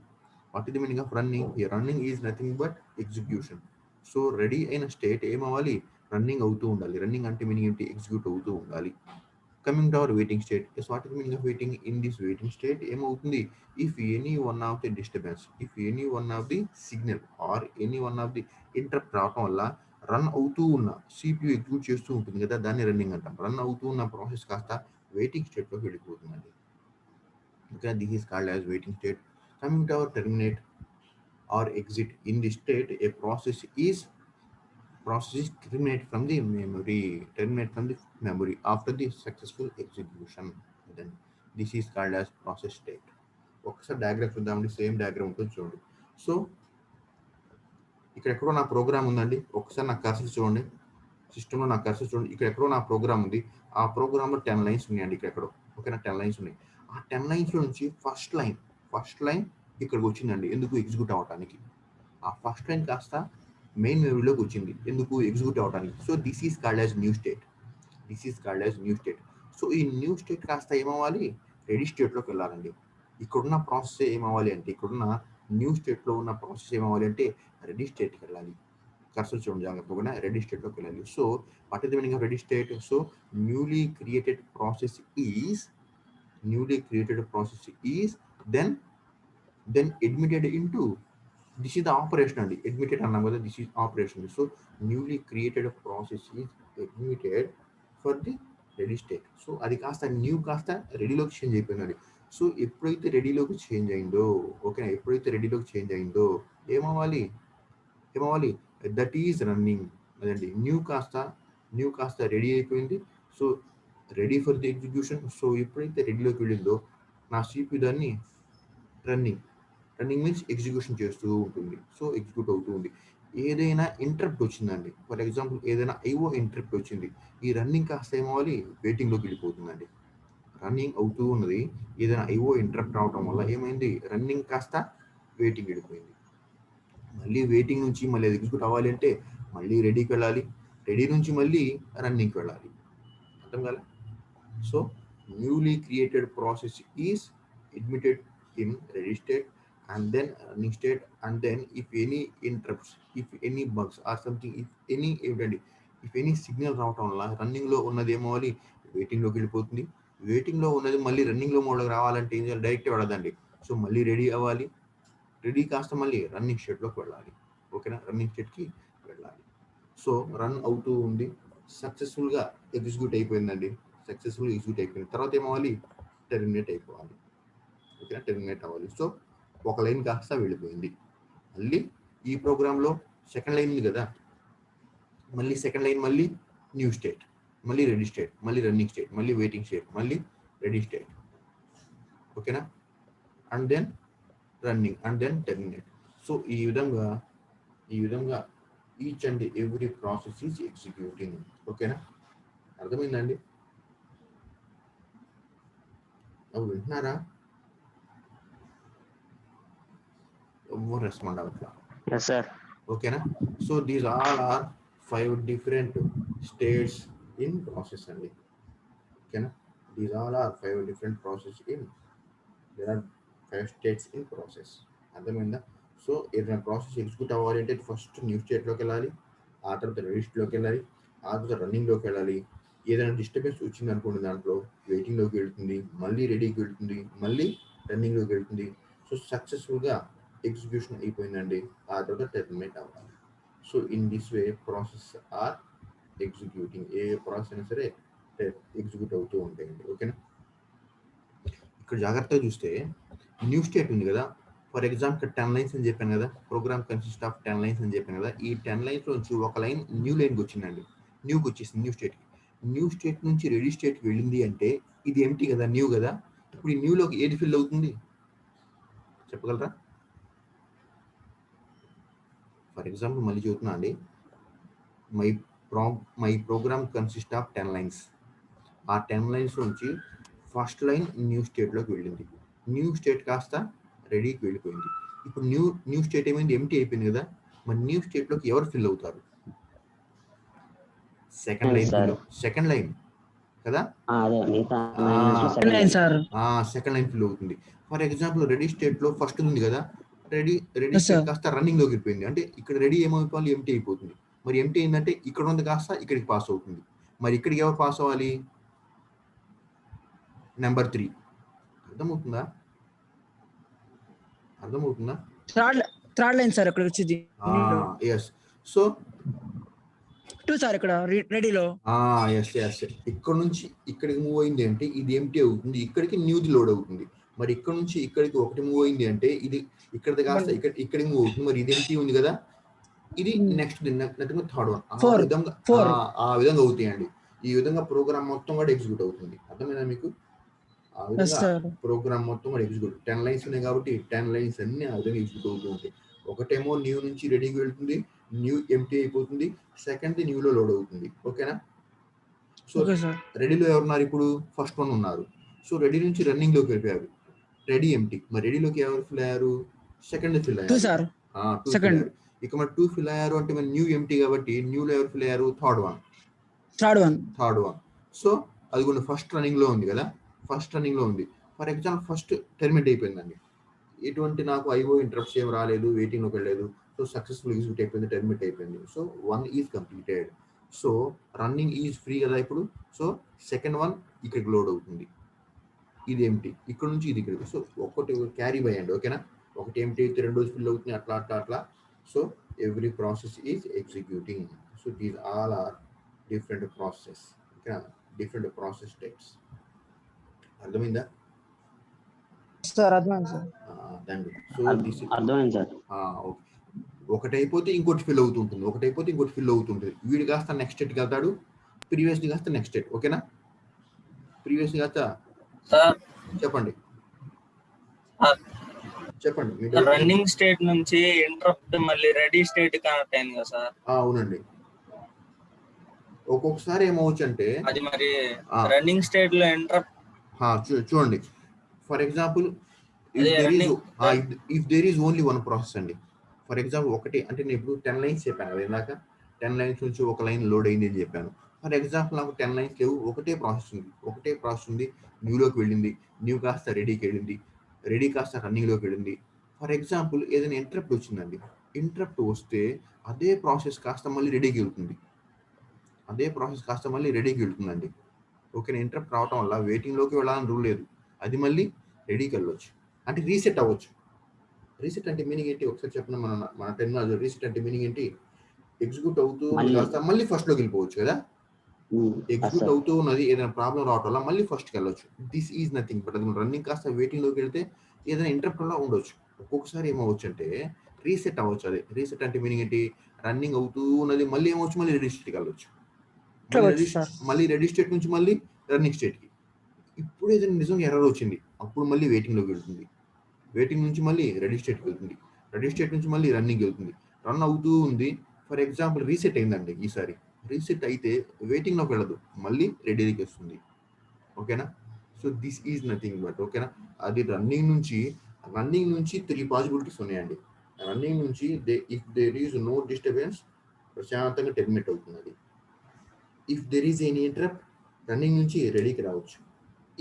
What is the meaning of running? Running is nothing but execution. So ready అయిన స్టేట్ ఏమవ్వాలి? రన్నింగ్ అవుతూ ఉండాలి. రన్నింగ్ అంటే మీనింగ్ ఏంటి? ఎగ్జిక్యూట్ అవుతూ ఉండాలి. Coming to our waiting state. Yes what is the meaning of waiting? In this waiting state ఏమవుతుంది? If any one of the disturbance, if any one of the signal or any one of the interrupt రావటం వల్ల run అవుతూ ఉన్న CPU execute చేస్తూ ఉంటుంది కదా, దాన్ని running అంటాం. రన్ అవుతూ ఉన్న ప్రాసెస్ కాస్త వెయిటింగ్ స్టేట్లోకి వెళ్ళిపోతుందండి. Okay, this is called as waiting state. Coming to our terminate or exit. In the state a process is terminate from the memory after the successful execution. Then this is called as process state. ఒకసారి diagram చూద్దామండి. Same diagram ఉంటుంది చూడండి. So ఇక్కడ ఎక్కడో నా program ఉందండి. ఒకసారి నా కర్సర్ చూడండి, సిస్టంలో నా కర్సర్ చూడండి. ఇక్కడ ఎక్కడో నా ప్రోగ్రామ్ ఉంది. ఆ ప్రోగ్రామ్లో 10 లైన్స్ ఉన్నాయండి. ఇక్కడ ఎక్కడో ఓకేనా 10 లైన్స్ ఉన్నాయి. ఆ 10 లైన్స్లో నుంచి ఫస్ట్ లైన్ ఇక్కడికి వచ్చిందండి. ఎందుకు? ఎగ్జిక్యూట్ అవ్వడానికి. ఆ ఫస్ట్ లైన్ కాస్త మెయిన్ మెమరీలోకి వచ్చింది. ఎందుకు? ఎగ్జిక్యూట్ అవ్వడానికి. So this is called as new state. So ఈ న్యూ స్టేట్ కాస్త ఏమవ్వాలి? రెడీ స్టేట్లోకి వెళ్ళాలండి. ఇక్కడున్న ప్రాసెస్ ఏమవ్వాలి అంటే, ఇక్కడున్న న్యూ స్టేట్లో ఉన్న ప్రాసెస్ ఏమవ్వాలి అంటే రెడీ స్టేట్కి వెళ్ళాలి. కర్సర్ చూడండి జాగ్రత్తగా, రెడీ స్టేట్లోకి వెళ్ళాలి. So what is the meaning of ready state? So newly created process is then admitted into, this is the operation అండి. admitted అన్నాం కదా, this is operation. So newly created process is admitted for the ready state. So అది కాస్త new కాస్త రెడీలోకి change అయిపోయిందండి. So ఎప్పుడైతే రెడీలోకి change అయిందో, ఓకేనా, ఏమవ్వాలి? That is running. అదండి న్యూ కాస్త రెడీ అయిపోయింది. So ready for the execution. So ఎప్పుడైతే రెడీలోకి వెళ్ళిందో నా CPU దాన్ని రన్నింగ్ మీన్స్ ఎగ్జిక్యూషన్ చేస్తూ ఉంటుంది. సో ఎగ్జిక్యూట్ అవుతూ ఉంది. ఏదైనా ఇంటరప్ట్ వచ్చిందండి, ఫర్ ఎగ్జాంపుల్ ఏదైనా IO ఇంటరప్ట్ వచ్చింది, ఈ రన్నింగ్ కాస్త ఏమవ్వాలి, వెయిటింగ్లోకి వెళ్ళిపోతుందండి. రన్నింగ్ అవుతూ ఉన్నది, ఏదైనా IO ఇంటరప్ట్ రావడం వల్ల ఏమైంది, రన్నింగ్ కాస్త వెయిటింగ్ వెళ్ళిపోయింది. మళ్ళీ వెయిటింగ్ నుంచి మళ్ళీ ఎగ్జిక్యూట్ అవ్వాలి అంటే మళ్ళీ రెడీకి వెళ్ళాలి, రెడీ నుంచి మళ్ళీ రన్నింగ్కి వెళ్ళాలి. అర్థం కాలే? So newly created process is admitted in ready state and then running state, and then if any interrupts, if any bugs or something, if any signal రావటం వల్ల రన్నింగ్ లో ఉన్నది ఏమవ్వాలి, వెయిటింగ్ లోకి వెళ్ళిపోతుంది. వెయిటింగ్ లో ఉన్నది మళ్ళీ రన్నింగ్ లో మోడ్లోకి రావాలంటే ఏం చేయాలి, డైరెక్ట్ వెళ్ళదండి. సో మళ్ళీ రెడీ అవ్వాలి, రెడీ కాస్త మళ్ళీ రన్నింగ్ స్టేట్ లోకి వెళ్ళాలి. ఓకేనా, రన్నింగ్ స్టేట్ కి వెళ్ళాలి. సో రన్ అవుతూ ఉంది, సక్సెస్ఫుల్ గా ఎగ్జిక్యూట్ అయిపోయిందండి. సక్సెస్ఫుల్ ఎగ్జిక్యూట్ అయిపోయింది తర్వాత ఏమవ్వాలి, టెర్మినేట్ అయిపోవాలి. ఓకేనా, టెర్మినేట్ అవ్వాలి. సో ఒక లైన్ కాస్త వెళ్ళిపోయింది. మళ్ళీ ఈ ప్రోగ్రాంలో సెకండ్ లైన్ ఉంది కదా, మళ్ళీ సెకండ్ లైన్ మళ్ళీ న్యూ స్టేట్, మళ్ళీ రెడీ స్టేట్, మళ్ళీ రన్నింగ్ స్టేట్, మళ్ళీ వెయిటింగ్ స్టేట్, మళ్ళీ రెడీ స్టేట్. ఓకేనా, and then running, and then terminate. So ఈ విధంగా each and every process is executing. ఓకేనా, అర్థమైందండి? అవి వింటున్నారా? ఎవరు రెస్పాండ్ అవ్వట్లా? Yes, sir. ఓకేనా, so these all are 5 different states in process అండి. ఓకేనా, these all are 5 different process in, there are 5 states in process. అర్థమైందా? సో ఏదైనా ప్రాసెస్ ఎగ్జిక్యూట్ అవ్వాలి అంటే ఫస్ట్ న్యూ స్టేట్లోకి వెళ్ళాలి, ఆ తర్వాత రెడీ స్టేట్లోకి వెళ్ళాలి, ఆ తర్వాత రన్నింగ్లోకి వెళ్ళాలి. ఏదైనా డిస్టర్బెన్స్ వచ్చింది అనుకోండి, దాంట్లో వెయిటింగ్లోకి వెళ్తుంది, మళ్ళీ రెడీకి వెళ్తుంది, మళ్ళీ రన్నింగ్లోకి వెళ్తుంది. సో సక్సెస్ఫుల్గా ఎగ్జిక్యూషన్ అయిపోయిందండి, ఆ తర్వాత టెర్మినేట్ అవ్వాలి. So in this way process are executing. ఏ ప్రాసెస్ అయినా సరే ఎగ్జిక్యూట్ అవుతూ ఉంటాయండి. ఓకేనా, ఇక్కడ జాగ్రత్తగా చూస్తే న్యూ స్టేట్ ఉంది కదా, ఫర్ ఎగ్జాంపుల్ 10 లైన్స్ అని చెప్పాను కదా, ప్రోగ్రామ్ కన్సిస్ట్ ఆఫ్ 10 లైన్స్ అని చెప్పాను కదా. ఈ 10 లైన్స్ నుంచి ఒక లైన్ న్యూ లైన్కి వచ్చిందండి, న్యూకి వచ్చేసింది న్యూ స్టేట్కి. న్యూ స్టేట్ నుంచి రెడీ స్టేట్కి వెళ్ళింది అంటే ఇది ఎంటీ కదా, న్యూ కదా. ఇప్పుడు ఈ న్యూలోకి ఏది ఫిల్ అవుతుంది చెప్పగలరా? ఫర్ ఎగ్జాంపుల్ మళ్ళీ చెబుతున్నా అండి, my program consist of 10 lines. ఆ 10 లైన్స్ నుంచి ఫస్ట్ లైన్ న్యూ స్టేట్లోకి వెళ్ళింది, న్యూ స్టేట్ కాస్త రెడీకి వెళ్ళిపోయింది. ఇప్పుడు న్యూ స్టేట్ ఏమైంది, ఎంటీ అయిపోయింది కదా. మరి న్యూ స్టేట్లోకి ఎవరు ఫిల్ అవుతారు? సెకండ్ లైన్ సెకండ్ లైన్ కదా, సెకండ్ లైన్ ఫిల్ అవుతుంది. ఫర్ ఎగ్జాంపుల్ రెడీ స్టేట్ లో ఫస్ట్ ఉంది కదా, రెడీ స్టేట్ కాస్త రన్నింగ్ లోకి వెళ్ళిపోయింది అంటే ఇక్కడ రెడీ ఏమైపోవాలి, ఎంటీ అయిపోతుంది. మరి ఎంటీ ఏంటంటే ఇక్కడ ఉంది కాస్త ఇక్కడికి పాస్ అవుతుంది. మరి ఇక్కడికి ఎవరు పాస్ అవ్వాలి, నెంబర్ 3. అర్థమవుతుందా? థర్డ్ లైన్ సార్ ఇక్కడ వచ్చేది. ఎస్, సో 2 సార్ ఇక్కడ రెడీలో. ఎస్ ఇక్కడ నుంచి ఇక్కడికి మూవ్ అయింది అంటే ఇది ఎంటీ అవుతుంది, ఇక్కడికి న్యూది లోడ్ అవుతుంది. మరి ఇక్కడ నుంచి ఇక్కడికి ఒకటి మూవ్ అయింది అంటే ఇది ఇక్కడిది కాస్త ఇక్కడికి మూవ్ అవుతుంది. మరి ఇది ఎంటీ ఉంది కదా, ఇది నెక్స్ట్ థర్డ్ వన్. ఆ విధంగా అవుతాయండి. ఈ విధంగా ప్రోగ్రామ్ మొత్తం కూడా ఎగ్జిక్యూట్ అవుతుంది. అర్థమైనా మీకు? ఆ విధంగా ప్రోగ్రామ్ మొత్తం కూడా ఎగ్జిక్యూట్, 10 లైన్స్ ఉన్నాయి కాబట్టి 10 లైన్స్ అన్ని ఆ విధంగా ఎగ్జిక్యూట్ అవుతూ ఉంటాయి. ఒకటేమో న్యూ నుంచి రెడీకి వెళ్తుంది, న్యూ ఎంటీ అయిపోతుంది, సెకండ్ న్యూలో లోడ్ అవుతుంది. ఓకేనా, సో రెడీలో ఎవరున్నారు ఇప్పుడు, ఫస్ట్ వన్ ఉన్నారు. సో రెడీ నుంచి రన్నింగ్ లోకి వెళ్ళిపోయారు, రెడీ ఎంటీ. మరి రెడీలోకి ఎవరు ఫిల్ అయ్యారు, సెకండ్ ఫిల్ అయ్యారు. ఇక మరి 2 ఫిల్ అయ్యారు అంటే మరి న్యూ ఎంటీ కాబట్టి న్యూలో ఎవరు ఫిల్ అయ్యారు, థర్డ్ వన్. సో అది కూడా ఫస్ట్ రన్నింగ్ లో ఉంది కదా, ఫస్ట్ రన్నింగ్ లో ఉంది. ఫర్ ఎగ్జాంపుల్ ఫస్ట్ టెర్మినేట్ అయిపోయిందండి, ఎటువంటి నాకు IO ఇంటరప్ట్స్ ఏం రాలేదు, వెయిటింగ్ లోకి వెళ్ళలేదు. సో సక్సెస్ఫుల్ ఎగ్జిక్యూట్ అయిపోయింది, టెర్మినేట్ అయిపోయింది. So 1 is completed. So running is free కదా ఇప్పుడు. సో సెకండ్ వన్ ఇక్కడికి లోడ్ అవుతుంది, ఇది ఎంటీ, ఇక్కడ నుంచి ఇది ఇక్కడికి. సో ఒకటి క్యారీ బై అండి. ఓకేనా, ఒకటి ఎంటీ అయితే రెండు ఫిల్ అవుతుంది, అట్లా. So every process is executing. So these all are different process. ఓకేనా, డిఫరెంట్ ప్రాసెస్ టైప్స్. అర్థమైందా? ఒకటి అయిపోతే ఇంకోటి ఫిల్ అవుతుంటుంది, వీడి కాస్త నెక్స్ట్ స్టేట్కి వెళ్తాడు, ప్రీవియస్ కాస్త నెక్స్ట్ స్టేట్. ఓకేనా, ప్రీవియస్ గా సార్ చెప్పండి చెప్పండి మీ రన్నింగ్ స్టేట్ నుంచి ఇంటరప్ట్ మళ్ళీ రెడీ స్టేట్ కనెక్ట్ అయింది కదా సార్. అవునండి. ఒక్కొక్కసారి ఏమవచ్చు అంటే అది మరి రన్నింగ్ స్టేట్ లో ఇంటరప్ట్ చూడండి, for example if there is only one process అండి. ఫర్ ఎగ్జాంపుల్ ఒకటి అంటే నేను ఇప్పుడు 10 లైన్స్ చెప్పాను కదా ఇందాక, 10 లైన్స్ నుంచి ఒక లైన్ లోడ్ అయింది అని చెప్పాను. ఫర్ ఎగ్జాంపుల్ నాకు 10 లైన్స్ లేవు, ఒకటే ప్రాసెస్ ఉంది. న్యూలోకి వెళ్ళింది, న్యూ కాస్త రెడీకి వెళ్ళింది, రెడీ కాస్త రన్నింగ్లోకి వెళ్ళింది. ఫర్ ఎగ్జాంపుల్ ఏదైనా ఇంటరప్ట్ వచ్చిందండి, ఇంటరప్ట్ వస్తే అదే ప్రాసెస్ కాస్త మళ్ళీ రెడీకి వెళ్తుందండి. ఓకేనా? ఇంటరప్ట్ రావటం వల్ల వెయిటింగ్లోకి వెళ్ళాలని రూల్ లేదు, అది మళ్ళీ రెడీకి వెళ్ళొచ్చు, అంటే రీసెట్ అవ్వచ్చు. రీసెట్ అంటే మీనింగ్ ఏంటి ఒకసారి చెప్పండి. మన టెక్నాలజీ రీసెట్ అంటే మీనింగ్ ఏంటి? ఎగ్జిక్యూట్ అవుతూ కాస్త మళ్ళీ ఫస్ట్లోకి వెళ్ళిపోవచ్చు కదా. ఎగ్జిక్యూట్ అవుతూ ఉన్నది ఏదైనా ప్రాబ్లం రావటం వల్ల మళ్ళీ ఫస్ట్కి వెళ్ళొచ్చు. దిస్ ఈజ్ నథింగ్ బట్ అది రన్నింగ్ కాస్త వెయిటింగ్లోకి వెళ్తే ఏదైనా ఇంటరప్ట్ వల్ల ఉండొచ్చు. ఒక్కొక్కసారి ఏమవచ్చు అంటే రీసెట్ అవ్వచ్చు. అదే రీసెట్ అంటే మీనింగ్ ఏంటి? రన్నింగ్ అవుతూ ఉన్నది మళ్ళీ ఏమవచ్చు, మళ్ళీ రెడీ స్టేట్కి వెళ్ళొచ్చు, మళ్ళీ రెడీ స్టేట్ నుంచి మళ్ళీ రన్నింగ్ స్టేట్కి. ఇప్పుడు ఏదైనా నిజంగా ఎర్రర్ వచ్చింది, అప్పుడు మళ్ళీ వెయిటింగ్లోకి వెళ్తుంది, వెయిటింగ్ నుంచి మళ్ళీ రెడీ స్టేట్కి వెళ్తుంది, రెడీ స్టేట్ నుంచి మళ్ళీ రన్నింగ్ వెళ్తుంది, రన్ అవుతూ ఉంది. ఫర్ ఎగ్జాంపుల్ రీసెట్ అయిందండి, ఈసారి రీసెట్ అయితే వెయిటింగ్లోకి వెళ్ళదు, మళ్ళీ రెడీకి వస్తుంది. ఓకేనా? So this is nothing but ఓకేనా, అది రన్నింగ్ నుంచి 3 పాసిబిలిటీస్ ఉన్నాయండి. రన్నింగ్ నుంచి if there is no disturbance ప్రశాంతంగా టెర్మినేట్ అవుతుంది అది. If there is any interrupt running నుంచి రెడీకి రావచ్చు.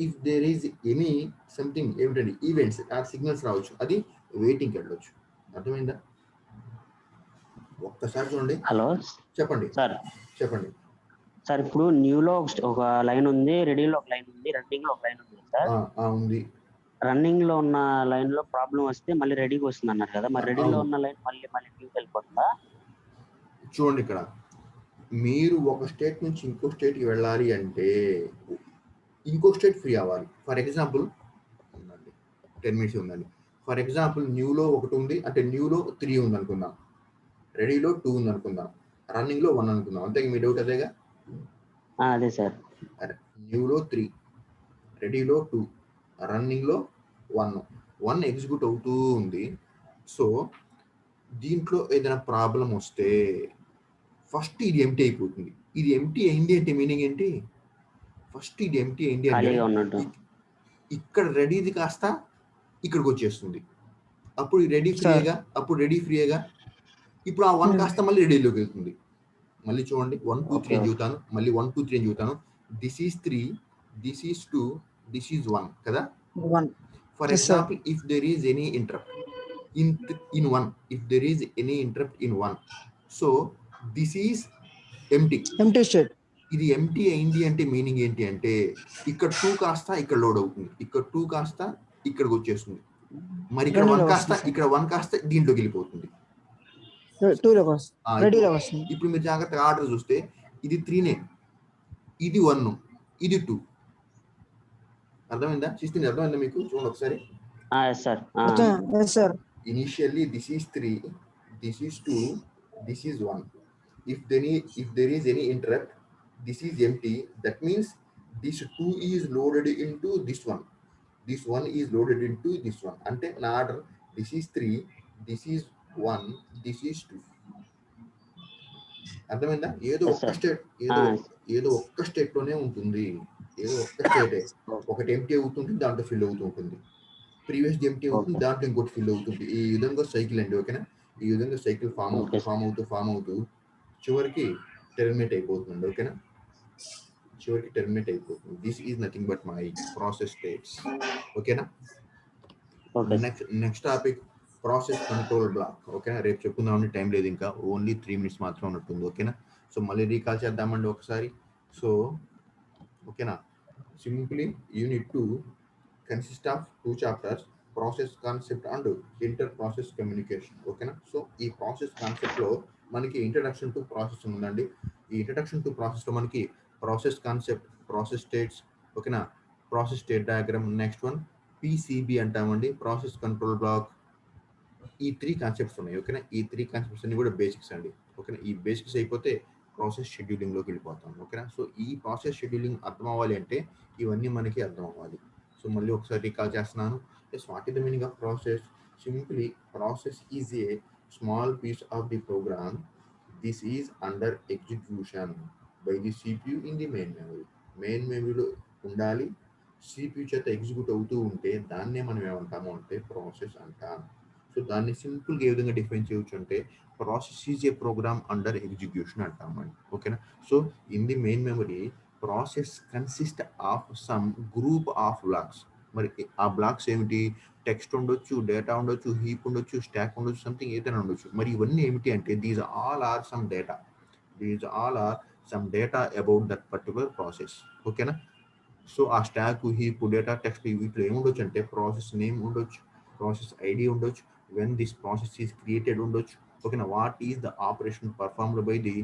If there is any something ఏమిటండి ఈవెంట్స్ ఆ సిగ్నల్స్ రావచ్చు, అది వెయిటింగ్కి వెళ్ళొచ్చు. అర్థమైందా? ఒక్కసారి చూడండి. హలో చెప్పండి సార్. ఇప్పుడు న్యూలో ఒక లైన్ ఉంది, రెడీలో ఒక లైన్ ఉంది, రన్నింగ్ లో ఒక లైన్ ఉంది సార్. ఉంది. రన్నింగ్ లో ఉన్న లైన్ లో ప్రాబ్లం వస్తే మళ్ళీ రెడీకి వస్తుంది అన్నారు కదా, మరి రెడీలో ఉన్న లైన్ మళ్ళీ న్యూకి వెళ్ళిపోతుందా? చూడండి, ఇక్కడ మీరు ఒక స్టేట్ నుంచి ఇంకో స్టేట్కి వెళ్ళాలి అంటే ఇంకో స్టేట్ ఫ్రీ అవ్వాలి. ఫర్ ఎగ్జాంపుల్ 10 మినిట్స్ ఉందండి. ఫర్ ఎగ్జాంపుల్ న్యూలో 1 ఉంది అంటే న్యూలో 3 ఉంది అనుకుందాం, రెడీలో 2 ఉంది అనుకుందాం, రన్నింగ్లో 1 అనుకుందాం. అంతే మీ డౌట్ అదేగా? అదే సార్. న్యూలో 3, రెడీలో 2, రన్నింగ్లో 1 ఎగ్జిక్యూట్ అవుతూ ఉంది. సో దీంట్లో ఏదైనా ప్రాబ్లం వస్తే ఫస్ట్ ఇది ఎంటీ అయిపోతుంది. ఇది ఎంటీ అయింది అంటే మీనింగ్ ఏంటి? ఫస్ట్ ఇది ఎంటీ అయింది అంటే ఇక్కడ రెడీది కాస్త ఇక్కడికి వచ్చేస్తుంది, అప్పుడు రెడీ ఫ్రీగా. ఇప్పుడు ఆ 1 కాస్త మళ్ళీ రెడీలోకి వెళ్తుంది. మళ్ళీ చూడండి, 1 2 3 అని చూతాను, మళ్ళీ 1 2 3 అని చూతాను. This is 3, this is 2, this is 1 కదా. For example if there is any interrupt in 1, if there is any interrupt in 1, so this is empty state. ఇది ఎంటీ అయింది అంటే మీనింగ్ ఏంటి అంటే ఇక్కడ 2 కాస్త ఇక్కడ లోడ్ అవుతుంది, ఇక్కడ 2 కాస్త ఇక్కడికి వచ్చేస్తుంది, మరి ఇక్కడ 1 కాస్త దీంట్లోకి వెళ్ళిపోతుంది. ఇప్పుడు మీరు జాగ్రత్తగా ఆర్డర్ చూస్తే ఇది 3నే, ఇది 1, ఇది 2. అర్థమైందా? 16 అర్థమైందా మీకు? చూడండి ఒకసారి. Initially this is 3, this is 2, this is 1. If there is any interrupt, this is empty. That means this 2 is loaded into this 1. This 1 is loaded into this 1. Ante na order this is 3, this is 1, this is 2. అర్థమైందా? ఏదో ఒక్క state లోనే ఉంటుంది, ఏదో ఒక్క స్టేటే. ఒకటి empty అవుతుంటుంది, దాంట్లో ఫిల్ అవుతూ ఉంటుంది, ప్రీవియస్ ఎంటీ అవుతుంది, దాంట్లో ఇంకోటి ఫిల్ అవుతుంది. ఈ విధంగా సైకిల్ అండి. ఓకేనా? ఈ విధంగా సైకిల్ ఫామ్ అవుతూ చివరికి టెర్మినేట్ అయిపోతుంది. ఓకేనా? చివరికి టెర్మినేట్ అయిపోతుంది. This is nothing but my process states. ఓకేనా? Next topic process control block. ఓకేనా? రేపు చెప్పుకుందామండి, టైం లేదు, ఇంకా ఓన్లీ 3 మినిట్స్ మాత్రం ఉన్నట్టుంది. ఓకేనా? సో మళ్ళీ రీకాల్ చేద్దామండి ఒకసారి. సో ఓకేనా, simply unit 2 consist of 2 chapters, process concept and inter process communication. ఓకేనా? సో ఈ ప్రాసెస్ కాన్సెప్ట్ లో మనకి ఇంట్రడక్షన్ టు ప్రాసెస్ ఉందండి. ఈ ఇంట్రడక్షన్ టు ప్రాసెస్ లో మనకి ప్రాసెస్ కాన్సెప్ట్, ప్రాసెస్ స్టేట్స్, ఓకేనా, process state diagram, next one PCB అంటామండి, ప్రాసెస్ కంట్రోల్ బ్లాక్. ఈ 3 కాన్సెప్ట్స్ ఉన్నాయి. ఓకేనా? ఈ 3 కాన్సెప్ట్స్ అన్ని కూడా బేసిక్స్ అండి. ఓకేనా? ఈ బేసిక్స్ అయిపోతే ప్రాసెస్ షెడ్యూలింగ్లోకి వెళ్ళిపోతాం. ఓకేనా? సో ఈ ప్రాసెస్ షెడ్యూలింగ్ అర్థం అవ్వాలి అంటే ఇవన్నీ మనకి అర్థం అవ్వాలి. సో మళ్ళీ ఒకసారి రికాల్ చేస్తున్నాను. What is the meaning of process? Simply process is a small piece of the program. This is under execution by the CPU in the main memory. Main మెమరీలో ఉండాలి, CPU చేత ఎగ్జిక్యూట్ అవుతూ ఉంటే దాన్నే మనం ఏమంటాము అంటే ప్రాసెస్ అంటాం. సో దాన్ని సింపుల్గా ఏ విధంగా డిఫైన్ చేయొచ్చు అంటే process is a program under execution అంటామండి. ఓకేనా? So in the main memory process consist of some group of blocks. మరి ఆ బ్లాక్స్ ఏమిటి? టెక్స్ట్ ఉండొచ్చు, డేటా ఉండొచ్చు, హీప్ ఉండొచ్చు, స్టాక్ ఉండొచ్చు, సంథింగ్ ఏదైనా ఉండొచ్చు. మరి ఇవన్నీ ఏమిటి అంటే these all are some data. These all are some data about that particular process. ఓకేనా? సో ఆ స్టాక్, హీప్, డేటా, టెక్స్ట్ వీటిలో ఏముండొచ్చు అంటే ప్రాసెస్ నేమ్ ఉండొచ్చు, ప్రాసెస్ ఐడి ఉండొచ్చు, when this process is created ఉండొచ్చు. ఓకేనా? What is the operation performed by the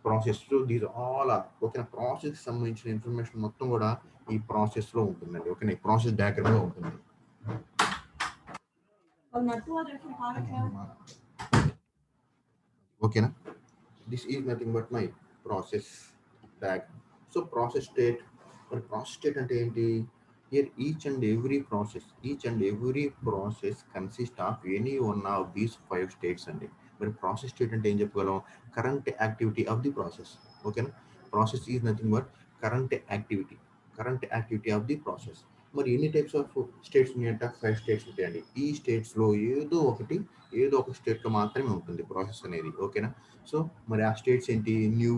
process. So these all are ఓకేనా ప్రాసెస్ సంబంధించిన ఇన్ఫర్మేషన్ మొత్తం కూడా ఈ ప్రాసెస్ లో ఉంటుందండి. ఓకేనా? ఈ ప్రాసెస్ డయాగ్రామ్ లో ఉంటుంది. ఓకేనా? This is nothing but my process diagram. So process state. మరి ప్రాసెస్ స్టేట్ అంటే ఏంటి? Here each and every process consists of any one of these 5 states అండి. మరి ప్రాసెస్ స్టేట్ అంటే ఏం చెప్పగలం? Current activity of the process. ఓకేనా? Process is nothing but current activity of the process. మరి ఎన్ని టైప్స్ ఆఫ్ స్టేట్స్ ఉన్నాయంట? 5 states ఉంటాయండి. ఈ స్టేట్స్ లో ఏదో ఒక స్టేట్ లో మాత్రమే ఉంటుంది ప్రాసెస్ అనేది. ఓకేనా? సో మరి ఆ స్టేట్స్ ఏంటి? New,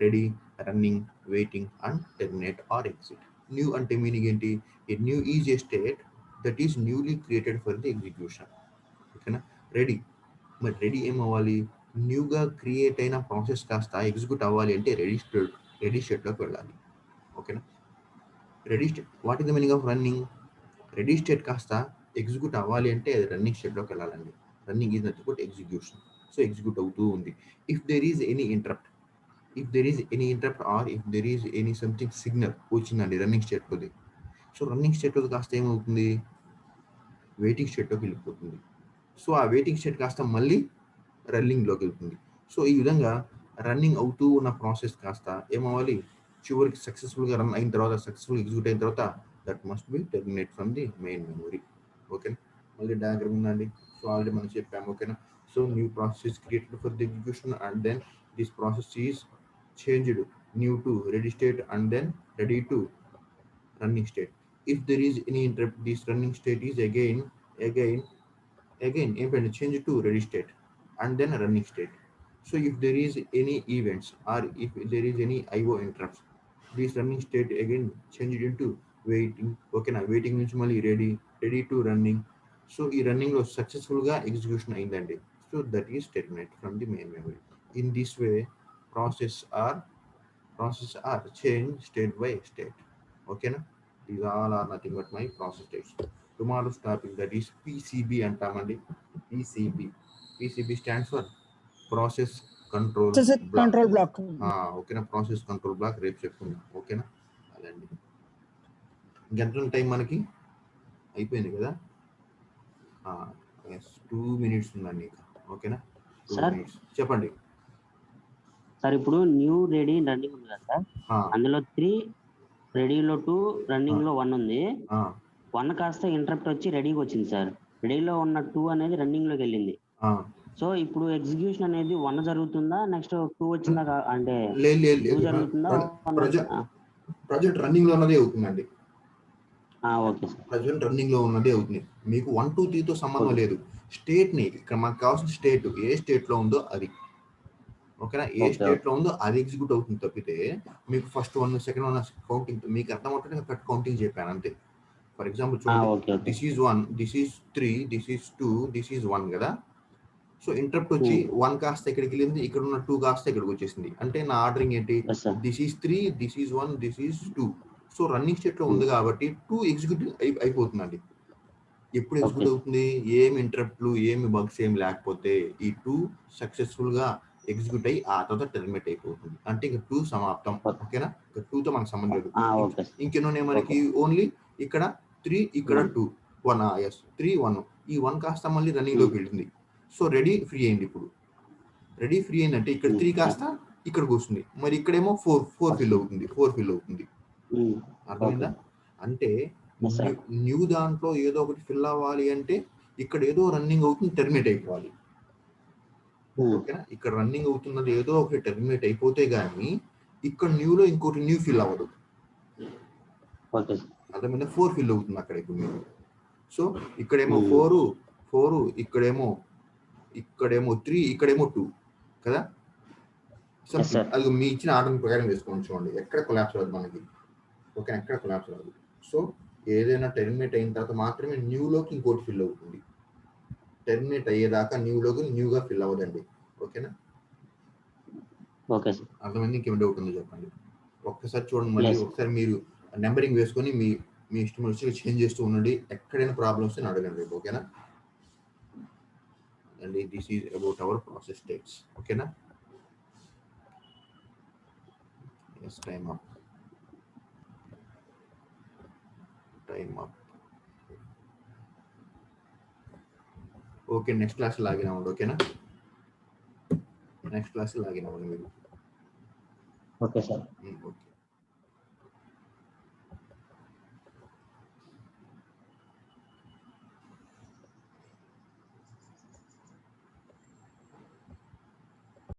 ready, running, waiting and terminate or exit. New అంటే మీనింగ్ ఏంటి? A new is a state that is newly created for the execution. ఓకేనా? రెడీ. మరి రెడీ ఏమవ్వాలి? న్యూగా క్రియేట్ అయిన ప్రాసెస్ కాస్త ఎగ్జిక్యూట్ అవ్వాలి అంటే రెడీ స్టేట్లోకి వెళ్ళాలి. ఓకేనా? Ready state. What is the meaning of running? Ready state కాస్త ఎగ్జిక్యూట్ అవ్వాలి అంటే అది రన్నింగ్ స్టేట్లోకి వెళ్ళాలండి. Running is nothing but execution. So execute అవుతూ ఉంది. If there is any interrupt or if there is any something signal వచ్చిందండి running స్టేట్లోది. సో రన్నింగ్ స్టేట్లో కాస్త ఏమవుతుంది? వెయిటింగ్ స్టేట్లోకి వెళ్ళిపోతుంది. సో ఆ వెయిటింగ్ స్టేట్ కాస్త మళ్ళీ రన్నింగ్లోకి వెళ్తుంది. సో ఈ విధంగా రన్నింగ్ అవుతూ ఉన్న ప్రాసెస్ కాస్త ఏమవ్వాలి? చివరికి సక్సెస్ఫుల్గా రన్ అయిన తర్వాత, సక్సెస్ఫుల్ ఎగ్జిక్యూట్ అయిన తర్వాత that must be terminate from the main memory. ఓకేనా? మళ్ళీ డయాగ్రామ్ ఉందండి. సో ఆల్రెడీ మనం చెప్పాము. ఓకేనా? So new process is created for the execution and then this process is changed new to ready state and then ready to running state. If there is any interrupt, this running state is again change to ready state and then running state. So if there is any events or if there is any IO interrupts, this running state again changed into waiting. Okay, now waiting means mali ready to running. So ఈ running లో successful గా execution అయిందండి. So that is terminate from the main memory. In this way, process are changed state by state. Okay, na? These all are nothing but my process states. Tomorrow's topic that is PCB అంటామండి. PCB stands for process control block. Control block. ఓకేనా? Process control block రేపు చెప్పుకుందాం. ఓకేనా? అదండి. ఇంకెంత time మనకి అయిపోయింది కదా? 2 minutes ఉందండి ఇంకా. ఓకేనా? 2 minutes. చెప్పండి సార్. ఇప్పుడు న్యూ, రెడీ, రన్నింగ్ ఉంది కదా సార్, అందులో 3, రెడీలో 2, రన్నింగ్ లో 1 ఉంది. 1 కాస్త ఇంటరప్ట్ వచ్చి రెడీకి వచ్చింది సార్. రెడీలో ఉన్న 2 అనేది రన్నింగ్ లోకి వెళ్ళింది. సో ఇప్పుడు ఎగ్జిక్యూషన్ అనేది 1 జరుగుతుందా, నెక్స్ట్ 2 వచ్చిందా? అంటే 2 జరుగుతుందా? ప్రజెంట్ రన్నింగ్ లో ఉన్నదే అవుతుందండి. Okay sir. ప్రజెంట్ రన్నింగ్ లో ఉన్నదే అవుతుంది. మీకు 1, 2, 3 తో సంబంధం లేదు. స్టేట్ ని ఇక్కడ మనకు కావాల్సిన స్టేట్ ఏ స్టేట్ లో ఉందో అది. ఓకేనా? ఏ స్టేట్ లో ఉందో అది ఎగ్జిక్యూట్ అవుతుంది తప్పితే మీకు ఫస్ట్ 1, సెకండ్ 1 కౌంటింగ్ మీకు అర్థం అవుతుంది. కట్ కౌంటింగ్ చెప్పాను అంతే. ఫర్ ఎగ్జాంపుల్ చూడండి, this is 1, this is 3, this is 2, this is 1 కదా. సో ఇంటరప్ట్ వచ్చి 1 కాస్త ఇక్కడికి వెళ్ళింది, ఇక్కడ ఉన్న 2 కాస్త ఇక్కడికి వచ్చేసింది. అంటే నా ఆర్డరింగ్ ఏంటి? This is 3, this is 1, this is 2. So running state లో ఉంది కాబట్టి 2 ఎగ్జిక్యూట్ అయిపోతుందండి. ఎప్పుడు ఎగ్జిక్యూట్ అవుతుంది? ఏమి ఇంటరప్ట్లు, ఏమి బగ్స్ ఏమి లేకపోతే ఈ 2 సక్సెస్ఫుల్ గా ఎగ్జిక్యూట్ అయ్యి ఆ తర్వాత టెర్మినేట్ అయిపోతుంది. అంటే ఇంకా 2 సమాప్తం. ఓకేనా? ఇంకా 2 తో మనకు సంబంధం లేదు. ఇంకెన్నో మనకి ఓన్లీ ఇక్కడ 3, ఇక్కడ 2, 1. 3, 1. ఈ 1 కాస్త మళ్ళీ రన్నింగ్ లోకి వెళ్ళింది. సో రెడీ ఫ్రీ అయింది. ఇప్పుడు రెడీ ఫ్రీ అయిందంటే ఇక్కడ 3 కాస్త ఇక్కడికి వస్తుంది. మరి ఇక్కడేమో 4 ఫిల్ అవుతుంది, 4 ఫిల్ అవుతుంది. అర్థమైందా? అంటే న్యూ దాంట్లో ఏదో ఒకటి ఫిల్ అవ్వాలి అంటే ఇక్కడ ఏదో రన్నింగ్ అవుతుంది, టెర్మినేట్ అయిపోవాలి. ఓకేనా? ఇక్కడ రన్నింగ్ అవుతున్నది ఏదో ఒకటి టెర్మినేట్ అయిపోతే గానీ ఇక్కడ న్యూలో ఇంకోటి న్యూ ఫిల్ అవ్వదు. అర్థమైందా? 4 ఫిల్ అవుతుంది అక్కడ ఇప్పుడు మీరు. సో ఇక్కడేమో 4 ఇక్కడేమో 3 ఇక్కడేమో 2 కదా. అది మీ ఇచ్చిన ఆర్డర్ ప్రకారం వేసుకోండి. చూడండి ఎక్కడ కొలాప్స్ అవ్వదు మనకి. ఓకే, ఎక్కడ కొలాప్స్ అవ్వదు. సో ఏదైనా టెర్మినేట్ అయిన తర్వాత మాత్రమే న్యూలోకి ఇంకోటి ఫిల్ అవుతుంది. టెర్మినేట్ అయ్యేదాకా న్యూలోకి న్యూగా ఫిల్ అవ్వదండి. ఓకేనా? Okay sir. అర్థమైంది? ఇంకేం డౌట్ ఉందో చెప్పండి. ఒక్కసారి చూడండి, మళ్ళీ ఒకసారి మీరు నెంబరింగ్ వేసుకొని మీ ఇష్టం వచ్చి చేంజ్ చేస్తూ ఉండండి. ఎక్కడైనా ప్రాబ్లమ్స్ అని అడగండి. ఓకేనా? And this is about our process states. ఓకేనా? Yes, time up. Okay, next class login అవ్వండి. ఓకేనా? నెక్స్ట్ క్లాస్ లాగిన్ అవ్వండి మీరు. Okay sir. ఓకే.